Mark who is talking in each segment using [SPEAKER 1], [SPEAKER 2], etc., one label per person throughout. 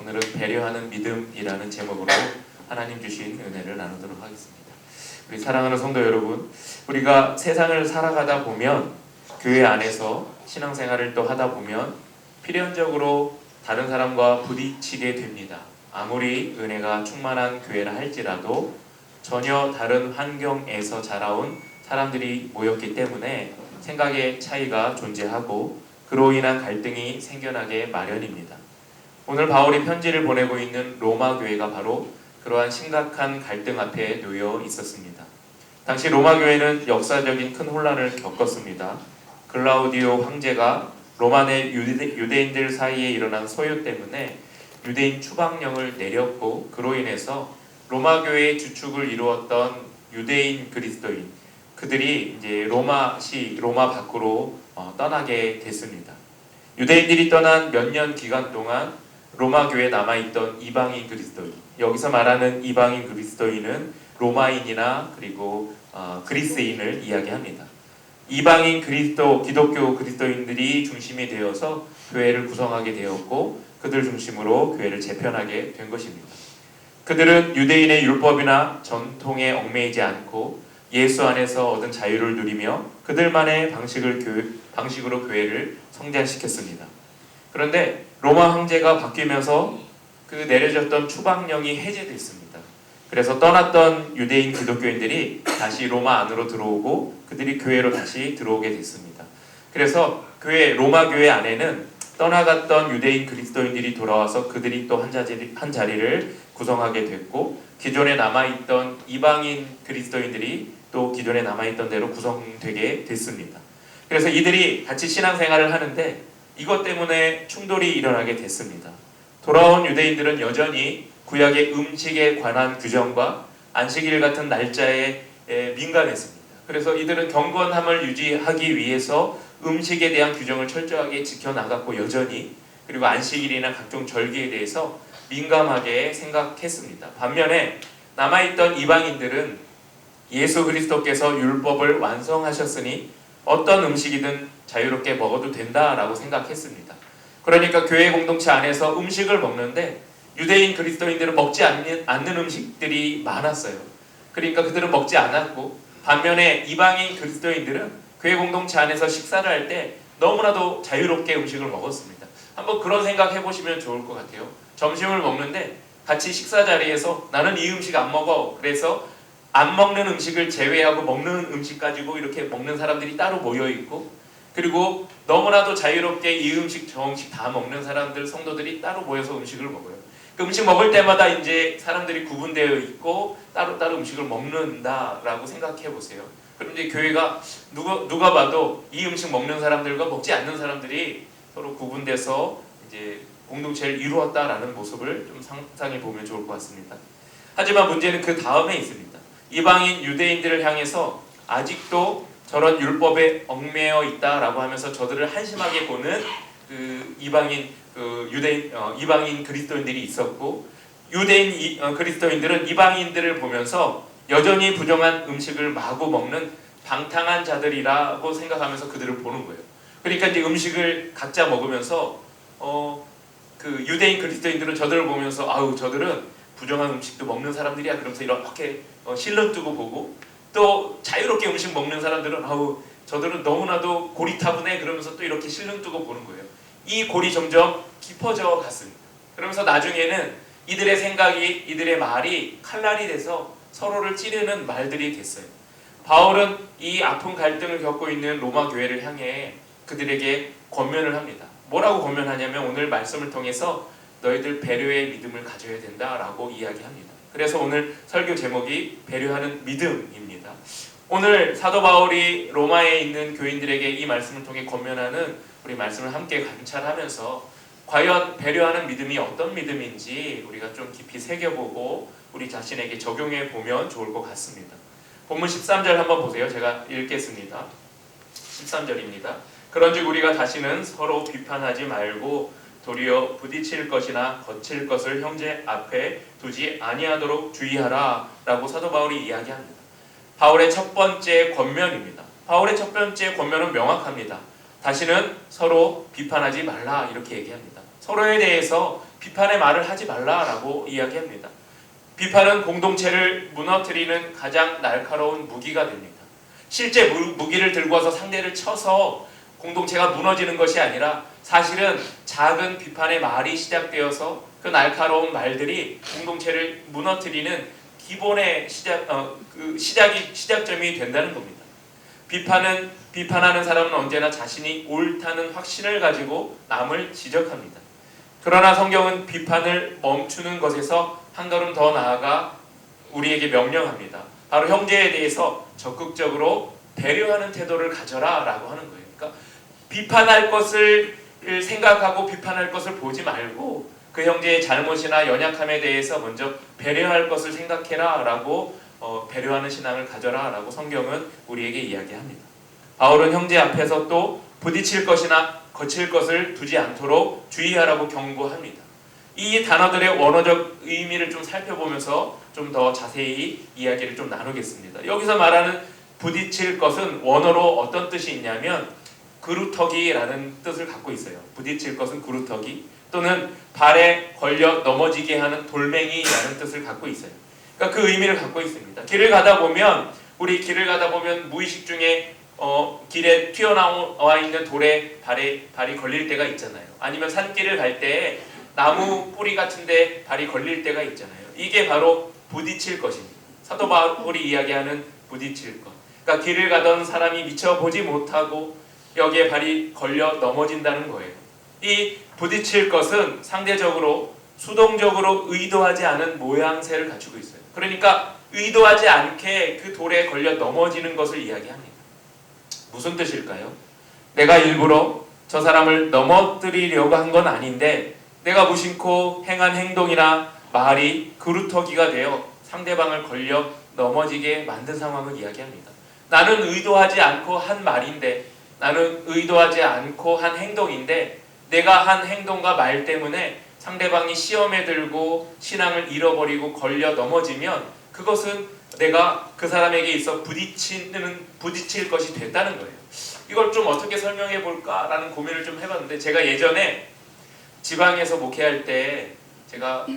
[SPEAKER 1] 오늘은 배려하는 믿음이라는 제목으로 하나님 주신 은혜를 나누도록 하겠습니다. 우리 사랑하는 성도 여러분, 우리가 세상을 살아가다 보면 교회 안에서 신앙생활을 또 하다 보면 필연적으로 다른 사람과 부딪히게 됩니다. 아무리 은혜가 충만한 교회라 할지라도 전혀 다른 환경에서 자라온 사람들이 모였기 때문에 생각의 차이가 존재하고 그로 인한 갈등이 생겨나게 마련입니다. 오늘 바울이 편지를 보내고 있는 로마 교회가 바로 그러한 심각한 갈등 앞에 놓여 있었습니다. 당시 로마 교회는 역사적인 큰 혼란을 겪었습니다. 글라우디오 황제가 로마 내 유대인들 사이에 일어난 소요 때문에 유대인 추방령을 내렸고 그로 인해서 로마 교회의 주축을 이루었던 유대인 그리스도인 그들이 이제 로마 밖으로 떠나게 됐습니다. 유대인들이 떠난 몇 년 기간 동안 로마 교회에 남아있던 이방인 그리스도인, 여기서 말하는 이방인 그리스도인은 로마인이나 그리고 그리스인을 이야기합니다. 이방인 기독교 그리스도인들이 중심이 되어서 교회를 구성하게 되었고 그들 중심으로 교회를 재편하게 된 것입니다. 그들은 유대인의 율법이나 전통에 얽매이지 않고 예수 안에서 얻은 자유를 누리며 그들만의 방식으로 교회를 성장시켰습니다. 그런데 로마 황제가 바뀌면서 그 내려졌던 추방령이 해제됐습니다. 그래서 떠났던 유대인 기독교인들이 다시 로마 안으로 들어오고 그들이 교회로 다시 들어오게 됐습니다. 그래서 로마 교회 안에는 떠나갔던 유대인 그리스도인들이 돌아와서 그들이 또 한 자리를 구성하게 됐고 기존에 남아있던 이방인 그리스도인들이 또 기존에 남아있던 대로 구성되게 됐습니다. 그래서 이들이 같이 신앙생활을 하는데 이것 때문에 충돌이 일어나게 됐습니다. 돌아온 유대인들은 여전히 구약의 음식에 관한 규정과 안식일 같은 날짜에 민감했습니다. 그래서 이들은 경건함을 유지하기 위해서 음식에 대한 규정을 철저하게 지켜나갔고 여전히 그리고 안식일이나 각종 절기에 대해서 민감하게 생각했습니다. 반면에 남아있던 이방인들은 예수 그리스도께서 율법을 완성하셨으니 어떤 음식이든 자유롭게 먹어도 된다라고 생각했습니다. 그러니까 교회 공동체 안에서 음식을 먹는데 유대인 그리스도인들은 먹지 않는 음식들이 많았어요. 그러니까 그들은 먹지 않았고 반면에 이방인 그리스도인들은 교회 공동체 안에서 식사를 할 때 너무나도 자유롭게 음식을 먹었습니다. 한번 그런 생각 해보시면 좋을 것 같아요. 점심을 먹는데 같이 식사 자리에서 나는 이 음식 안 먹어. 그래서 안 먹는 음식을 제외하고 먹는 음식 가지고 이렇게 먹는 사람들이 따로 모여있고 그리고 너무나도 자유롭게 이 음식 저 음식 다 먹는 사람들 성도들이 따로 모여서 음식을 먹어요. 그 음식 먹을 때마다 이제 사람들이 구분되어 있고 따로따로 음식을 먹는다라고 생각해 보세요. 그럼 이제 교회가 누가 봐도 이 음식 먹는 사람들과 먹지 않는 사람들이 서로 구분돼서 이제 공동체를 이루었다라는 모습을 좀 상상해 보면 좋을 것 같습니다. 하지만 문제는 그 다음에 있습니다. 이방인 유대인들을 향해서 아직도 저런 율법에 얽매여 있다라고 하면서 저들을 한심하게 보는 그 이방인 그리스도인들이 있었고 유대인 그리스도인들은 이방인들을 보면서 여전히 부정한 음식을 마구 먹는 방탕한 자들이라고 생각하면서 그들을 보는 거예요. 그러니까 이제 음식을 각자 먹으면서 그 유대인 그리스도인들은 저들을 보면서 아우 저들은 부정한 음식도 먹는 사람들이야 그러면서 이렇게 실눈뜨고 보고 또 자유롭게 음식 먹는 사람들은 아우 저들은 너무나도 고리타분해 그러면서 또 이렇게 실눈뜨고 보는 거예요. 이 골이 점점 깊어져 갔습니다. 그러면서 나중에는 이들의 생각이 이들의 말이 칼날이 돼서 서로를 찌르는 말들이 됐어요. 바울은 이 아픈 갈등을 겪고 있는 로마 교회를 향해 그들에게 권면을 합니다. 뭐라고 권면하냐면 오늘 말씀을 통해서 너희들 배려의 믿음을 가져야 된다라고 이야기합니다. 그래서 오늘 설교 제목이 배려하는 믿음입니다. 오늘 사도 바울이 로마에 있는 교인들에게 이 말씀을 통해 권면하는 우리 말씀을 함께 관찰하면서 과연 배려하는 믿음이 어떤 믿음인지 우리가 좀 깊이 새겨보고 우리 자신에게 적용해 보면 좋을 것 같습니다. 본문 13절 한번 보세요. 제가 읽겠습니다. 13절입니다. 그런즉 우리가 다시는 서로 비판하지 말고 도리어 부딪힐 것이나 거칠 것을 형제 앞에 두지 아니하도록 주의하라 라고 사도 바울이 이야기합니다. 바울의 첫 번째 권면입니다. 바울의 첫 번째 권면은 명확합니다. 다시는 서로 비판하지 말라 이렇게 얘기합니다. 서로에 대해서 비판의 말을 하지 말라라고 이야기합니다. 비판은 공동체를 무너뜨리는 가장 날카로운 무기가 됩니다. 실제 무기를 들고 와서 상대를 쳐서 공동체가 무너지는 것이 아니라 사실은 작은 비판의 말이 시작되어서 그 날카로운 말들이 공동체를 무너뜨리는 기본의 시작점이 된다는 겁니다. 비판하는 사람은 언제나 자신이 옳다는 확신을 가지고 남을 지적합니다. 그러나 성경은 비판을 멈추는 것에서 한 걸음 더 나아가 우리에게 명령합니다. 바로 형제에 대해서 적극적으로 배려하는 태도를 가져라 라고 하는 거예요. 그러니까 비판할 것을 생각하고 비판할 것을 보지 말고 그 형제의 잘못이나 연약함에 대해서 먼저 배려할 것을 생각해라 라고 배려하는 신앙을 가져라 라고 성경은 우리에게 이야기합니다. 바울은 형제 앞에서 또 부딪힐 것이나 거칠 것을 두지 않도록 주의하라고 경고합니다. 이 단어들의 원어적 의미를 좀 살펴보면서 좀 더 자세히 이야기를 좀 나누겠습니다. 여기서 말하는 부딪힐 것은 원어로 어떤 뜻이 있냐면 구루터기라는 뜻을 갖고 있어요. 부딪힐 것은 구루터기 또는 발에 걸려 넘어지게 하는 돌멩이라는 뜻을 갖고 있어요. 그러니까 그 의미를 갖고 있습니다. 길을 가다 보면 무의식 중에 길에 튀어나와 있는 돌에 발이 걸릴 때가 있잖아요. 아니면 산길을 갈 때 나무 뿌리 같은데 발이 걸릴 때가 있잖아요. 이게 바로 부딪힐 것입니다. 사도 바울이 이야기하는 부딪힐 것. 그러니까 길을 가던 사람이 미처 보지 못하고 여기에 발이 걸려 넘어진다는 거예요. 이 부딪힐 것은 상대적으로 수동적으로 의도하지 않은 모양새를 갖추고 있어요. 그러니까 의도하지 않게 그 돌에 걸려 넘어지는 것을 이야기합니다. 무슨 뜻일까요? 내가 일부러 저 사람을 넘어뜨리려고 한 건 아닌데 내가 무심코 행한 행동이나 말이 그루터기가 되어 상대방을 걸려 넘어지게 만든 상황을 이야기합니다. 나는 의도하지 않고 한 말인데 나는 의도하지 않고 한 행동인데 내가 한 행동과 말 때문에 상대방이 시험에 들고 신앙을 잃어버리고 걸려 넘어지면 그것은 내가 그 사람에게 있어 부딪힐 것이 됐다는 거예요. 이걸 좀 어떻게 설명해 볼까라는 고민을 좀 해봤는데 제가 예전에 지방에서 목회할 때 제가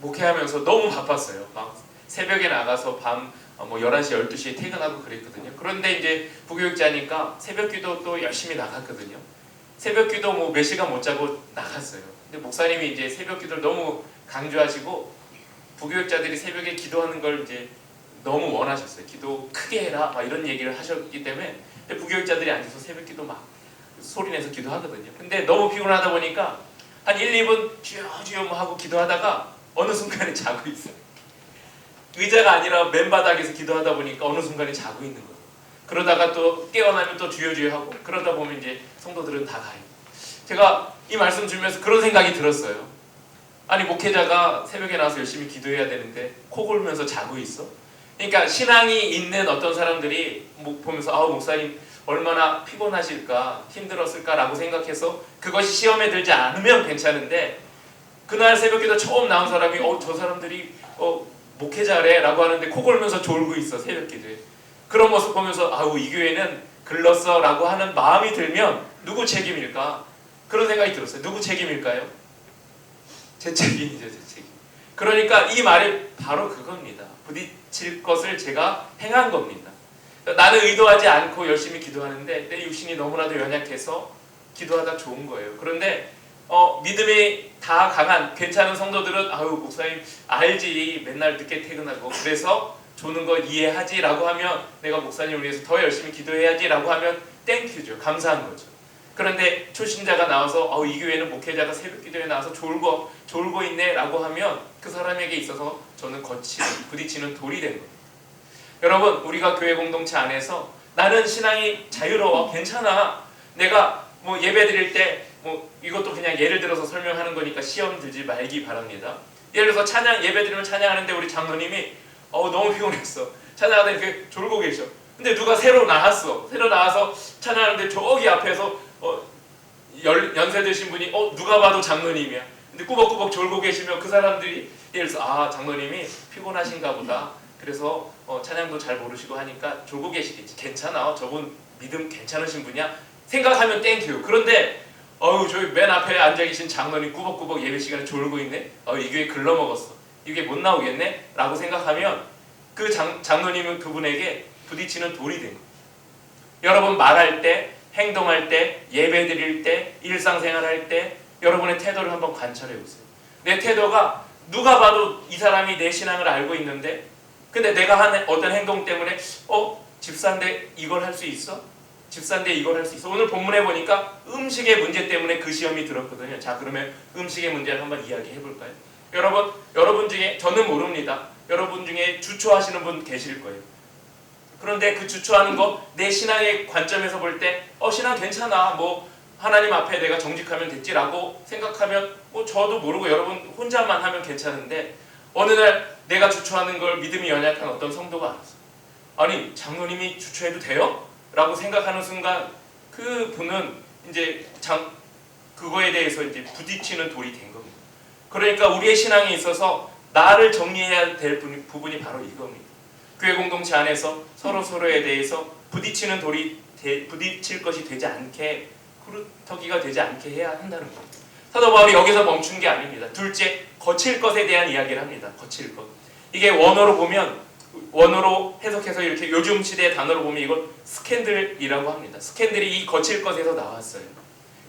[SPEAKER 1] 목회하면서 너무 바빴어요. 막 새벽에 나가서 밤 11시, 12시에 퇴근하고 그랬거든요. 그런데 이제 부교육자니까 새벽기도 또 열심히 나갔거든요. 새벽기도 몇 시간 못 자고 나갔어요. 근데 목사님이 이제 새벽기도를 너무 강조하시고 부교육자들이 새벽에 기도하는 걸 이제 너무 원하셨어요. 기도 크게 해라 막 이런 얘기를 하셨기 때문에 부교육자들이 앉아서 새벽기도 막 소리내서 기도하거든요. 근데 너무 피곤하다 보니까 한 1, 2분 주여 하고 기도하다가 어느 순간에 자고 있어요. 의자가 아니라 맨바닥에서 기도하다 보니까 어느 순간에 자고 있는 거예요. 그러다가 또 깨어나면 또 주여 하고 그러다 보면 이제 성도들은 다 가요. 제가 이 말씀 주면서 그런 생각이 들었어요. 아니 목회자가 새벽에 나와서 열심히 기도해야 되는데 코 골면서 자고 있어? 그러니까 신앙이 있는 어떤 사람들이 보면서 목사님 얼마나 피곤하실까 힘들었을까라고 생각해서 그것이 시험에 들지 않으면 괜찮은데 그날 새벽기도 처음 나온 사람이 저 사람들이 목회자래 라고 하는데 코 골면서 졸고 있어 새벽기도에. 그런 모습 보면서 이 교회는 글렀어 라고 하는 마음이 들면 누구 책임일까? 그런 생각이 들었어요. 누구 책임일까요? 제 책임이죠. 제 책임. 그러니까 이 말이 바로 그겁니다. 부딪힐 것을 제가 행한 겁니다. 나는 의도하지 않고 열심히 기도하는데 내 육신이 너무나도 연약해서 기도하다 좋은 거예요. 그런데 믿음이 다 강한 괜찮은 성도들은 목사님 알지 맨날 늦게 퇴근하고 그래서 조는 거 이해하지 라고 하면 내가 목사님을 위해서 더 열심히 기도해야지 라고 하면 땡큐죠. 감사한 거죠. 그런데 초신자가 나와서 이 교회는 목회자가 새벽 기도에 나와서 졸고 있네 라고 하면 그 사람에게 있어서 저는 부딪히는 돌이 된 거예요. 여러분 우리가 교회 공동체 안에서 나는 신앙이 자유로워 괜찮아 내가 예배 드릴 때 이것도 그냥 예를 들어서 설명하는 거니까 시험 들지 말기 바랍니다. 예를 들어서 예배 드리면 찬양하는데 우리 장로님이 너무 피곤했어 찬양하다 이렇게 졸고 계셔. 근데 누가 새로 나와서 찬양하는데 저기 앞에서 연세 드신 분이 누가 봐도 장로님이야. 근데 꾸벅꾸벅 졸고 계시면 그 사람들이 예를 들어서 장로님이 피곤하신가 보다. 그래서 찬양도 잘 모르시고 하니까 졸고 계시겠지. 괜찮아. 저분 믿음 괜찮으신 분이야. 생각하면 땡큐. 그런데 어우 저기 맨 앞에 앉아 계신 장로님 꾸벅꾸벅 예배 시간에 졸고 있네. 이 교회 글러먹었어. 이 교회 못 나오겠네? 라고 생각하면 그 장로님은 그분에게 부딪히는 돌이 된 거예요. 여러분 말할 때, 행동할 때, 예배 드릴 때, 일상생활 할 때 여러분의 태도를 한번 관찰해 보세요. 내 태도가 누가 봐도 이 사람이 내 신앙을 알고 있는데 근데 내가 한 어떤 행동 때문에 집사인데 이걸 할 수 있어? 집사인데 이걸 할 수 있어? 오늘 본문에 보니까 음식의 문제 때문에 그 시험이 들었거든요. 자 그러면 음식의 문제를 한번 이야기해 볼까요? 여러분 중에 저는 모릅니다. 여러분 중에 주초하시는 분 계실 거예요. 그런데 그 주초하는 거 내 신앙의 관점에서 볼 때 신앙 괜찮아. 뭐 하나님 앞에 내가 정직하면 됐지라고 생각하면 저도 모르고 여러분 혼자만 하면 괜찮은데 어느 날 내가 주초하는 걸 믿음이 연약한 어떤 성도가 알았어. 아니 장로님이 주초해도 돼요? 라고 생각하는 순간 그 분은 이제 그거에 대해서 이제 부딪히는 돌이 된 겁니다. 그러니까 우리의 신앙에 있어서 나를 정리해야 될 부분이 바로 이겁니다. 교회 공동체 안에서 서로에 대해서 부딪히는 돌이 부딪힐 것이 되지 않게 그루터기가 되지 않게 해야 한다는 겁니다. 사도 바울이 여기서 멈춘 게 아닙니다. 둘째, 거칠 것에 대한 이야기를 합니다. 거칠 것. 이게 원어로 해석해서 이렇게 요즘 시대의 단어로 보면 이걸 스캔들이라고 합니다. 스캔들이 이 거칠 것에서 나왔어요.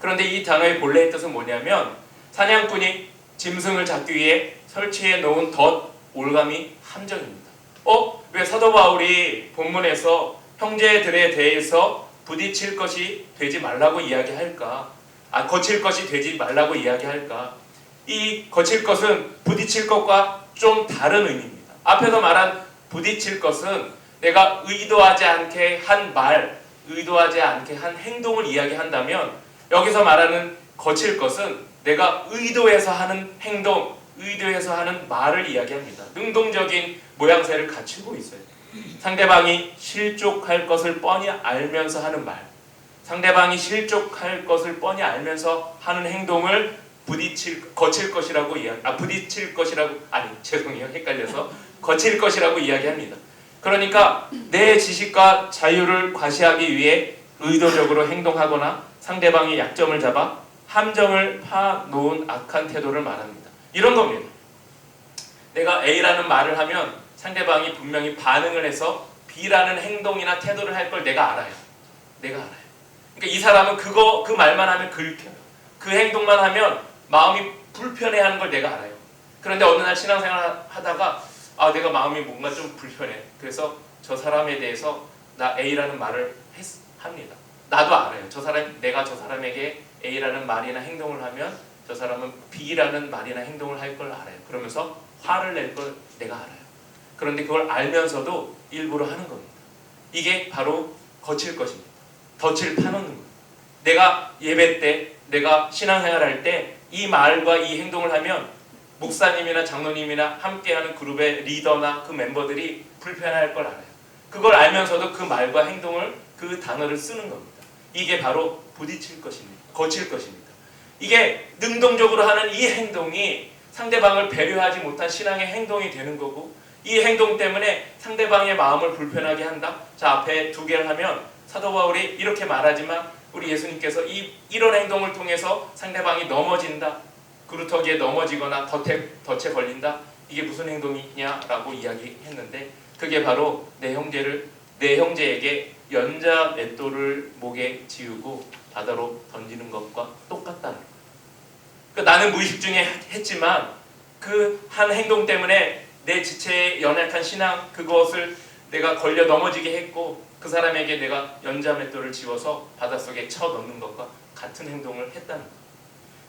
[SPEAKER 1] 그런데 이 단어의 본래의 뜻은 뭐냐면 사냥꾼이 짐승을 잡기 위해 설치해 놓은 덫, 올가미, 함정입니다. 왜 사도 바울이 본문에서 형제들에 대해서 부딪힐 것이 되지 말라고 이야기할까? 거칠 것이 되지 말라고 이야기할까? 이 거칠 것은 부딪힐 것과 좀 다른 의미입니다. 앞에서 말한 부딪힐 것은 내가 의도하지 않게 한 말, 의도하지 않게 한 행동을 이야기한다면 여기서 말하는 거칠 것은 내가 의도해서 하는 행동, 의도해서 하는 말을 이야기합니다. 능동적인 모양새를 갖추고 있어요. 상대방이 실족할 것을 뻔히 알면서 하는 말, 상대방이 실족할 것을 뻔히 알면서 하는 행동을 거칠 것이라고 거칠 것이라고 이야기합니다. 그러니까 내 지식과 자유를 과시하기 위해 의도적으로 행동하거나 상대방의 약점을 잡아 함정을 파놓은 악한 태도를 말합니다. 이런 겁니다. 내가 A라는 말을 하면 상대방이 분명히 반응을 해서 B라는 행동이나 태도를 할 걸 내가 알아요. 그러니까 이 사람은 그 말만 하면 긁혀요. 그 행동만 하면 마음이 불편해하는 걸 내가 알아요. 그런데 어느 날 신앙생활 하다가 내가 마음이 뭔가 좀 불편해. 그래서 저 사람에 대해서 나 A라는 말을 합니다. 나도 알아요. 내가 저 사람에게 A라는 말이나 행동을 하면 저 사람은 B라는 말이나 행동을 할 걸 알아요. 그러면서 화를 낼 걸 내가 알아요. 그런데 그걸 알면서도 일부러 하는 겁니다. 이게 바로 거칠 것입니다. 덫을 파놓는 거예요. 내가 예배 때, 내가 신앙생활 할 때 이 말과 이 행동을 하면 목사님이나 장로님이나 함께하는 그룹의 리더나 그 멤버들이 불편할 걸 알아요. 그걸 알면서도 그 말과 행동을, 그 단어를 쓰는 겁니다. 이게 바로 부딪힐 것입니다. 거칠 것입니다. 이게 능동적으로 하는 이 행동이 상대방을 배려하지 못한 신앙의 행동이 되는 거고 이 행동 때문에 상대방의 마음을 불편하게 한다. 자, 앞에 두 개를 하면 사도 바울이 이렇게 말하지만 우리 예수님께서 이런 행동을 통해서 상대방이 넘어진다. 그루터기에 넘어지거나 덫에 걸린다. 이게 무슨 행동이냐라고 이야기했는데 그게 바로 내 형제에게 연자 맷돌을 목에 지우고 바다로 던지는 것과 똑같다는 거예요. 그러니까 나는 무의식 중에 했지만 그 한 행동 때문에 내 지체의 연약한 신앙 그것을 내가 걸려 넘어지게 했고 그 사람에게 내가 연자맷돌을 지워서 바닷속에 쳐넣는 것과 같은 행동을 했다는 거예요.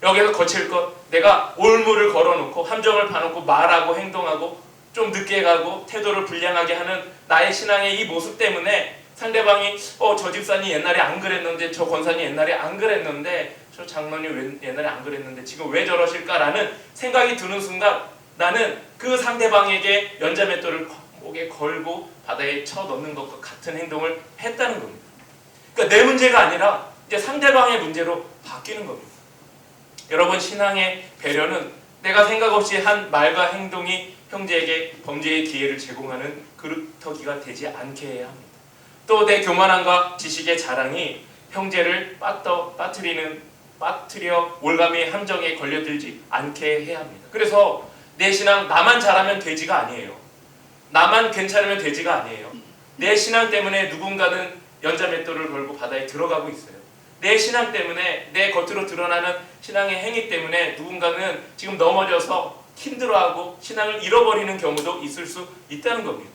[SPEAKER 1] 여기서 거칠 것, 내가 올무를 걸어놓고 함정을 파놓고 말하고 행동하고 좀 늦게 가고 태도를 불량하게 하는 나의 신앙의 이 모습 때문에 상대방이 저 집사님 옛날에 안 그랬는데 저 권사님 옛날에 안 그랬는데 저 장로님 옛날에 안 그랬는데 지금 왜 저러실까라는 생각이 드는 순간 나는 그 상대방에게 연자맷돌을 목에 걸고 바다에 쳐넣는 것과 같은 행동을 했다는 겁니다. 그러니까 내 문제가 아니라 이제 상대방의 문제로 바뀌는 겁니다. 여러분 신앙의 배려는 내가 생각 없이 한 말과 행동이 형제에게 범죄의 기회를 제공하는 그루터기가 되지 않게 해야 합니다. 또 내 교만함과 지식의 자랑이 형제를 빠뜨리는 빠뜨려 올가미 함정에 걸려들지 않게 해야 합니다. 그래서 내 신앙 나만 잘하면 되지가 아니에요. 나만 괜찮으면 되지가 아니에요. 내 신앙 때문에 누군가는 연자맷돌을 걸고 바다에 들어가고 있어요. 내 신앙 때문에, 내 겉으로 드러나는 신앙의 행위 때문에 누군가는 지금 넘어져서 힘들어하고 신앙을 잃어버리는 경우도 있을 수 있다는 겁니다.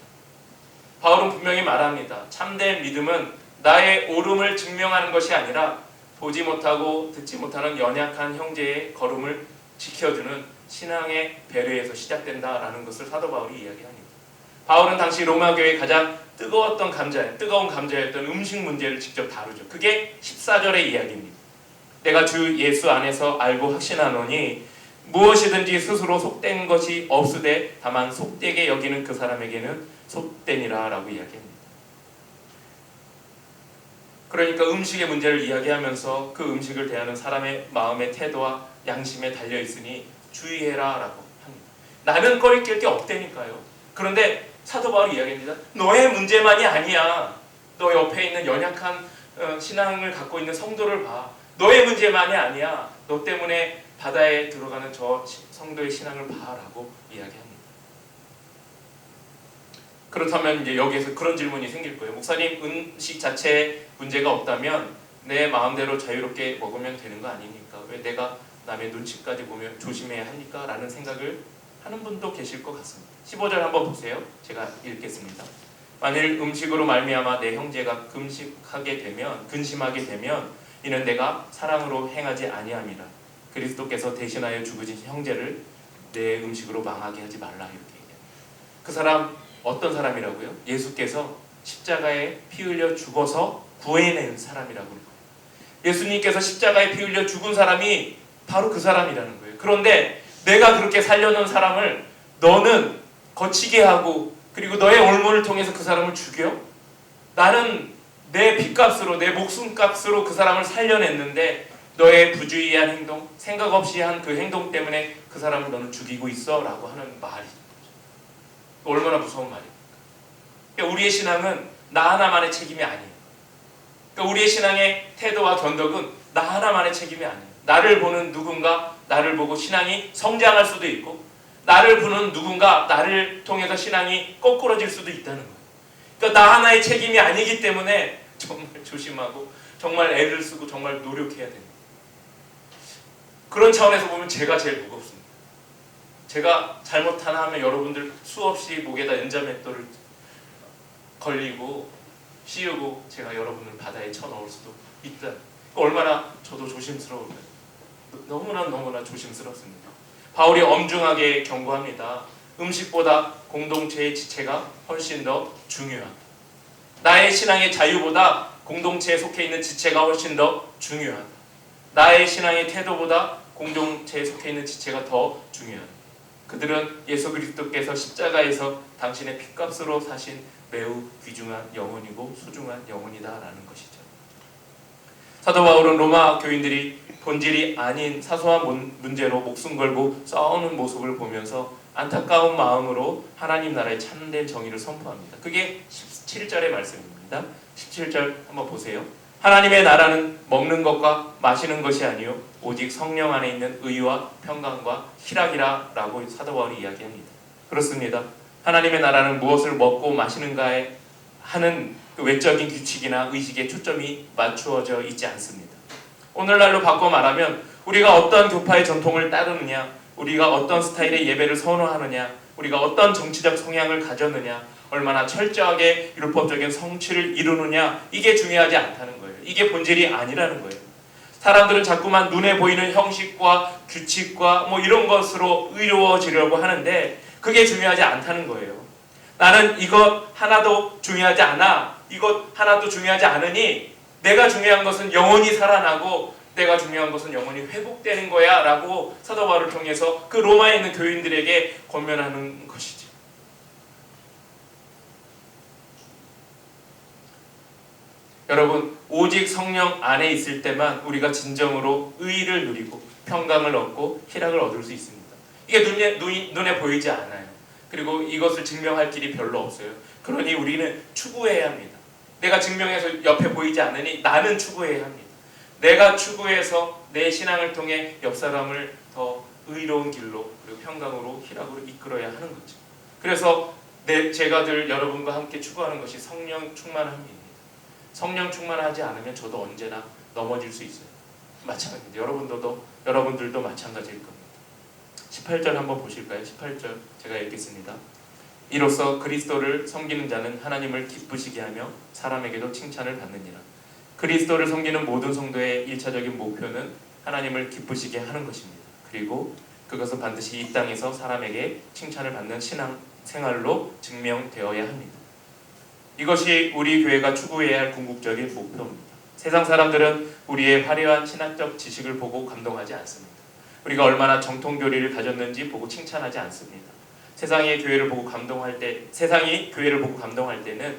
[SPEAKER 1] 바울은 분명히 말합니다. 참된 믿음은 나의 옳음을 증명하는 것이 아니라 보지 못하고 듣지 못하는 연약한 형제의 걸음을 지켜주는 신앙의 배려에서 시작된다라는 것을 사도 바울이 이야기합니다. 바울은 당시 로마 교회의 가장 뜨거운 감자였던 음식 문제를 직접 다루죠. 그게 14절의 이야기입니다. 내가 주 예수 안에서 알고 확신하노니 무엇이든지 스스로 속된 것이 없으되 다만 속되게 여기는 그 사람에게는 속되니라 라고 이야기합니다. 그러니까 음식의 문제를 이야기하면서 그 음식을 대하는 사람의 마음의 태도와 양심에 달려있으니 주의해라 라고 합니다. 나는 꺼리낄 게 없다니까요. 그런데 사도 바울이 이야기합니다. 너의 문제만이 아니야. 너 옆에 있는 연약한 신앙을 갖고 있는 성도를 봐. 너의 문제만이 아니야. 너 때문에 바다에 들어가는 저 성도의 신앙을 봐라고 이야기합니다. 그렇다면 이제 여기에서 그런 질문이 생길 거예요. 목사님, 음식 자체에 문제가 없다면 내 마음대로 자유롭게 먹으면 되는 거 아닙니까? 왜 내가 남의 눈치까지 보면 조심해야 합니까? 라는 생각을 하는 분도 계실 것 같습니다. 15절 한번 보세요. 제가 읽겠습니다. 만일 음식으로 말미암아 내 형제가 근심하게 되면 이는 내가 사랑으로 행하지 아니함이라. 그리스도께서 대신하여 죽으신 형제를 내 음식으로 망하게 하지 말라 이렇게 얘기해요. 그 사람 어떤 사람이라고요? 예수께서 십자가에 피 흘려 죽어서 구해낸 사람이라고 그래요. 예수님께서 십자가에 피 흘려 죽은 사람이 바로 그 사람이라는 거예요. 그런데 내가 그렇게 살려놓은 사람을 너는 거치게 하고 그리고 너의 올무를 통해서 그 사람을 죽여? 나는 내 핏값으로 내 목숨값으로 그 사람을 살려냈는데 너의 부주의한 행동, 생각 없이 한 그 행동 때문에 그 사람을 너는 죽이고 있어 라고 하는 말이 얼마나 무서운 말입니까? 그러니까 우리의 신앙은 나 하나만의 책임이 아니에요. 그러니까 우리의 신앙의 태도와 견덕은 나 하나만의 책임이 아니에요. 나를 보는 누군가 나를 보고 신앙이 성장할 수도 있고 나를 보는 누군가 나를 통해서 신앙이 거꾸러질 수도 있다는 거예요. 그러니까 나 하나의 책임이 아니기 때문에 정말 조심하고 정말 애를 쓰고 정말 노력해야 됩니다. 그런 차원에서 보면 제가 제일 무겁습니다. 제가 잘못 하나 하면 여러분들 수없이 목에다 연자맷돌을 걸리고 씌우고 제가 여러분을 바다에 쳐넣을 수도 있다. 얼마나 저도 조심스러울까요? 너무나 조심스럽습니다. 바울이 엄중하게 경고합니다. 음식보다 공동체의 지체가 훨씬 더 중요하다. 나의 신앙의 자유보다 공동체에 속해 있는 지체가 훨씬 더 중요하다. 나의 신앙의 태도보다 공동체에 속해 있는 지체가 더 중요하다. 그들은 예수 그리스도께서 십자가에서 당신의 핏값으로 사신 매우 귀중한 영혼이고 소중한 영혼이다라는 것이죠. 사도 바울은 로마 교인들이 본질이 아닌 사소한 문제로 목숨 걸고 싸우는 모습을 보면서 안타까운 마음으로 하나님 나라의 참된 정의를 선포합니다. 그게 17절의 말씀입니다. 17절 한번 보세요. 하나님의 나라는 먹는 것과 마시는 것이 아니요 오직 성령 안에 있는 의와 평강과 희락이라 라고 사도 바울이 이야기합니다. 그렇습니다. 하나님의 나라는 무엇을 먹고 마시는가에 하는 그 외적인 규칙이나 의식에 초점이 맞추어져 있지 않습니다. 오늘날로 바꿔 말하면 우리가 어떤 교파의 전통을 따르느냐, 우리가 어떤 스타일의 예배를 선호하느냐, 우리가 어떤 정치적 성향을 가졌느냐, 얼마나 철저하게 율법적인 성취를 이루느냐, 이게 중요하지 않다는 거예요. 이게 본질이 아니라는 거예요. 사람들은 자꾸만 눈에 보이는 형식과 규칙과 뭐 이런 것으로 의로워지려고 하는데 그게 중요하지 않다는 거예요. 나는 이것 하나도 중요하지 않아. 이것 하나도 중요하지 않으니 내가 중요한 것은 영혼이 살아나고 내가 중요한 것은 영혼이 회복되는 거야 라고 사도 바울을 통해서 그 로마에 있는 교인들에게 권면하는 것이죠. 여러분, 오직 성령 안에 있을 때만 우리가 진정으로 의를 누리고 평강을 얻고 희락을 얻을 수 있습니다. 이게 눈에 보이지 않아요. 그리고 이것을 증명할 길이 별로 없어요. 그러니 우리는 추구해야 합니다. 내가 증명해서 옆에 보이지 않으니 나는 추구해야 합니다. 내가 추구해서 내 신앙을 통해 옆 사람을 더 의로운 길로 그리고 평강으로 희락으로 이끌어야 하는 거죠. 그래서 제가 늘 여러분과 함께 추구하는 것이 성령 충만함입니다. 성령 충만하지 않으면 저도 언제나 넘어질 수 있어요. 마찬가지입니다. 여러분들도 마찬가지일 겁니다. 18절 한번 보실까요? 18절 제가 읽겠습니다. 이로써 그리스도를 섬기는 자는 하나님을 기쁘시게 하며 사람에게도 칭찬을 받느니라. 그리스도를 섬기는 모든 성도의 1차적인 목표는 하나님을 기쁘시게 하는 것입니다. 그리고 그것은 반드시 이 땅에서 사람에게 칭찬을 받는 신앙 생활로 증명되어야 합니다. 이것이 우리 교회가 추구해야 할 궁극적인 목표입니다. 세상 사람들은 우리의 화려한 신학적 지식을 보고 감동하지 않습니다. 우리가 얼마나 정통교리를 가졌는지 보고 칭찬하지 않습니다. 세상이 교회를 보고 감동할 때는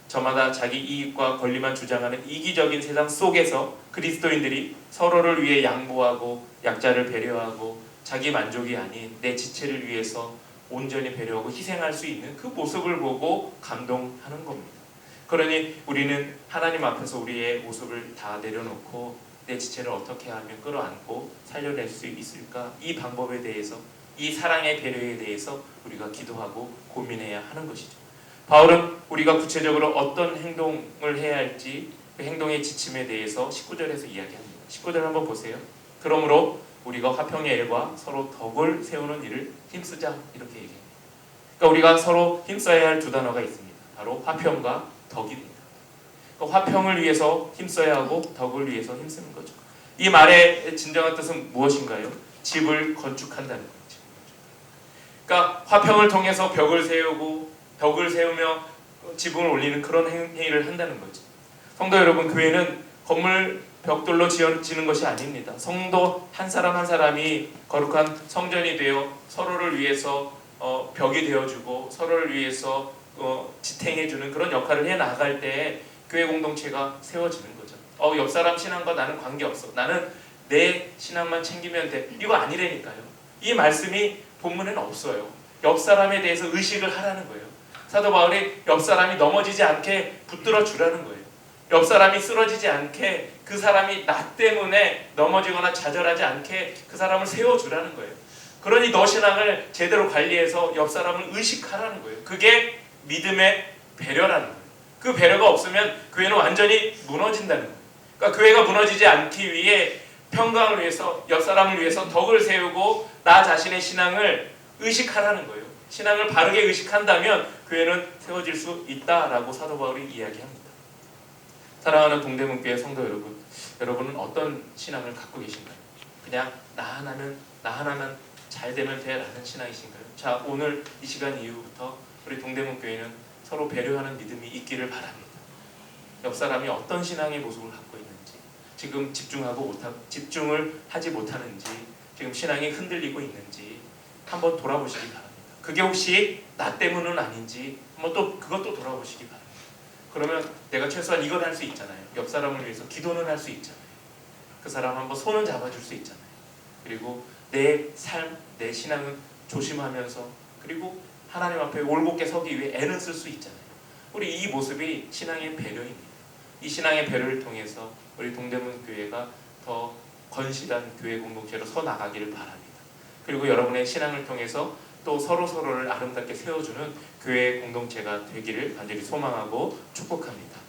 [SPEAKER 1] 저마다 자기 이익과 권리만 주장하는 이기적인 세상 속에서 그리스도인들이 서로를 위해 양보하고 약자를 배려하고 자기 만족이 아닌 내 지체를 위해서 온전히 배려하고 희생할 수 있는 그 모습을 보고 감동하는 겁니다. 그러니 우리는 하나님 앞에서 우리의 모습을 다 내려놓고 내 지체를 어떻게 하면 끌어안고 살려낼 수 있을까? 이 방법에 대해서, 이 사랑의 배려에 대해서 우리가 기도하고 고민해야 하는 것이죠. 바울은 우리가 구체적으로 어떤 행동을 해야 할지 그 행동의 지침에 대해서 19절에서 이야기합니다. 19절 한번 보세요. 그러므로 우리가 화평의 일과 서로 덕을 세우는 일을 힘쓰자, 이렇게 얘기합니다. 그러니까 우리가 서로 힘써야 할 두 단어가 있습니다. 바로 화평과 덕입니다. 그러니까 화평을 위해서 힘써야 하고 덕을 위해서 힘쓰는 거죠. 이 말의 진정한 뜻은 무엇인가요? 집을 건축한다는 거죠. 그러니까 화평을 통해서 벽을 세우며 지붕을 올리는 그런 행위를 한다는 거죠. 성도 여러분, 교회는 건물 벽돌로 지어지는 것이 아닙니다. 성도 한 사람 한 사람이 거룩한 성전이 되어 서로를 위해서 벽이 되어주고 서로를 위해서 지탱해주는 그런 역할을 해나갈 때 교회 공동체가 세워지는 거죠. 옆 사람 신앙과 나는 관계없어. 나는 내 신앙만 챙기면 돼. 이거 아니라니까요. 이 말씀이 본문에는 없어요. 옆 사람에 대해서 의식을 하라는 거예요. 사도 바울이 옆 사람이 넘어지지 않게 붙들어 주라는 거예요. 옆 사람이 쓰러지지 않게, 그 사람이 나 때문에 넘어지거나 좌절하지 않게 그 사람을 세워주라는 거예요. 그러니 너 신앙을 제대로 관리해서 옆 사람을 의식하라는 거예요. 그게 믿음의 배려라는 거예요. 그 배려가 없으면 교회는 완전히 무너진다는 거예요. 그러니까 교회가 무너지지 않기 위해 평강을 위해서, 옆 사람을 위해서 덕을 세우고 나 자신의 신앙을 의식하라는 거예요. 신앙을 바르게 의식한다면 교회는 세워질 수 있다라고 사도 바울이 이야기합니다. 사랑하는 동대문교회 성도 여러분, 여러분은 어떤 신앙을 갖고 계신가요? 그냥 나 하나만 잘 되면 돼 라는 신앙이신가요? 자, 오늘 이 시간 이후부터 우리 동대문교회는 서로 배려하는 믿음이 있기를 바랍니다. 옆 사람이 어떤 신앙의 모습을 갖고 있는지, 지금 집중을 하지 못하는지, 지금 신앙이 흔들리고 있는지 한번 돌아보시기 바랍니다. 그게 혹시 나 때문은 아닌지 한번 또 그것도 돌아보시기 바랍니다. 그러면 내가 최소한 이걸 할 수 있잖아요. 옆 사람을 위해서 기도는 할 수 있잖아요. 그 사람 한번 손은 잡아줄 수 있잖아요. 그리고 내 삶, 내 신앙은 조심하면서, 그리고 하나님 앞에 올곧게 서기 위해 애는 쓸 수 있잖아요. 우리 이 모습이 신앙의 배려입니다. 이 신앙의 배려를 통해서 우리 동대문 교회가 더 건실한 교회 공동체로 서 나가기를 바랍니다. 그리고 여러분의 신앙을 통해서 또 서로를 아름답게 세워주는 교회 공동체가 되기를 간절히 소망하고 축복합니다.